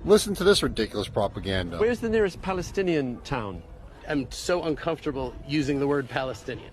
Listen to this ridiculous propaganda. Where's the nearest Palestinian town? I'm so uncomfortable using the word Palestinian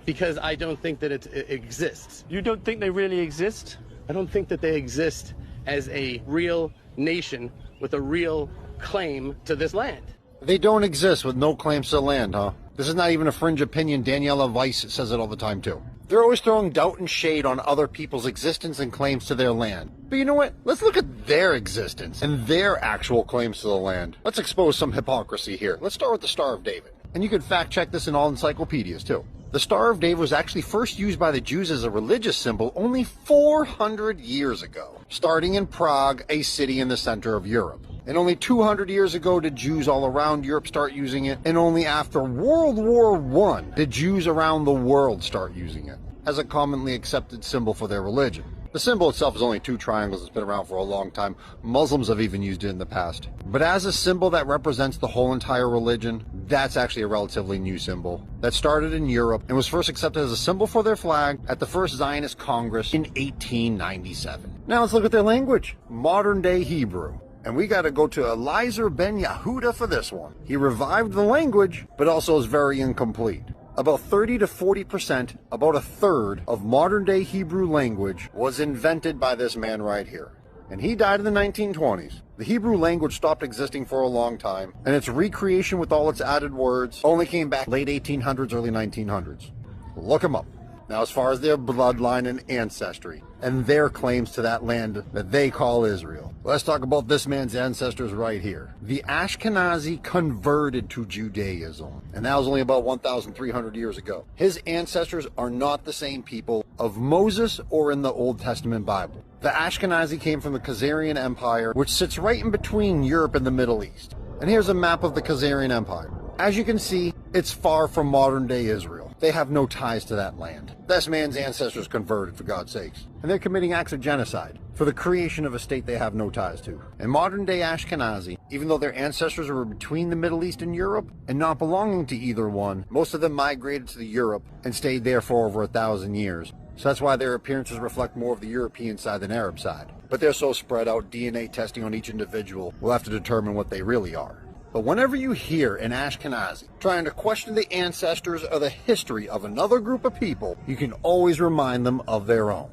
because I don't think that it exists. You don't think they really exist? I don't think that they exist as a real nation with a real claim to this land. They don't exist with no claims to the land, huh? This is not even a fringe opinion. Daniela Weiss says it all the time, too. They're always throwing doubt and shade on other people's existence and claims to their land. But you know what? Let's look at their existence and their actual claims to the land. Let's expose some hypocrisy here. Let's start with the Star of David. And you can fact check this in all encyclopedias, too. The Star of David was actually first used by the Jews as a religious symbol only 400 years ago, starting in Prague, a city in the center of Europe. And only 200 years ago did Jews all around Europe start using it, and only after World War I did Jews around the world start using it as a commonly accepted symbol for their religion. The symbol itself is only 2 triangles. It's been around for a long time. Muslims have even used it in the past. But as a symbol that represents the whole entire religion, that's actually a relatively new symbol that started in Europe and was first accepted as a symbol for their flag at the first Zionist Congress in 1897. Now let's look at their language. Modern day Hebrew. And we got to go to Eliezer ben Yehuda for this one. He revived the language, but also is very incomplete. About 30 to 40%, about a third of modern day Hebrew language was invented by this man right here. And he died in the 1920s. The Hebrew language stopped existing for a long time, and its recreation with all its added words only came back late 1800s, early 1900s. Look them up. Now, as far as their bloodline and ancestry, and their claims to that land that they call Israel, let's talk about this man's ancestors right here. The Ashkenazi converted to Judaism, and that was only about 1,300 years ago. His ancestors are not the same people of Moses or in the Old Testament Bible. The Ashkenazi came from the Khazarian Empire, which sits right in between Europe and the Middle East. And here's a map of the Khazarian Empire. As you can see, it's far from modern-day Israel. They have no ties to that land. This man's ancestors converted, for God's sakes. And they're committing acts of genocide for the creation of a state they have no ties to. And modern-day Ashkenazi, even though their ancestors were between the Middle East and Europe, and not belonging to either one, most of them migrated to Europe and stayed there for over 1,000 years. So that's why their appearances reflect more of the European side than Arab side. But they're so spread out, DNA testing on each individual will have to determine what they really are. But whenever you hear an Ashkenazi trying to question the ancestors or the history of another group of people, you can always remind them of their own.